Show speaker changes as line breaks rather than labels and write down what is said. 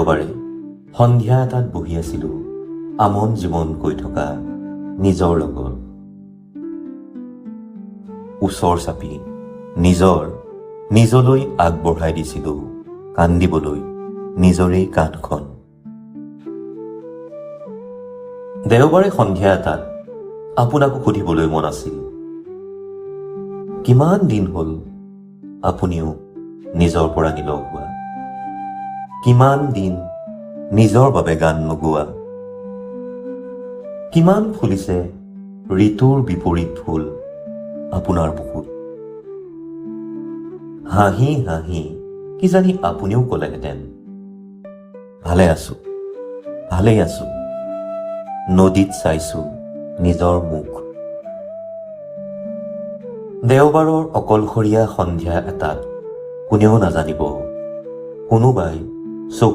দেওবাৰে সন্ধিয়া এটাত বহি আছিলোঁ আমন জীৱন কৈ থকা নিজৰ লগত। ওচৰ চাপি নিজলৈ আগবঢ়াই দিছিলোঁ কান্দিবলৈ নিজৰেই কাণখন। দেওবাৰে সন্ধিয়া এটাত আপোনাকো সুধিবলৈ মন আছিল, কিমান দিন হ'ল আপুনিও নিজৰ পৰা নিলগ হোৱা, কিমান দিন নিজৰ বাবে গান নোগোৱা, কিমান ফুলিছে ঋতুৰ বিপৰীত ফুল আপোনাৰ বুকুত। হাঁহি হাঁহি কিজানি আপুনিও ক'লেহেঁতেন, ভালেই আছো, নদীত চাইছো নিজৰ মুখ। দেওবাৰৰ অকলশৰীয়া সন্ধিয়া এটাত কোনেও নাজানিব কোনোবাই চকু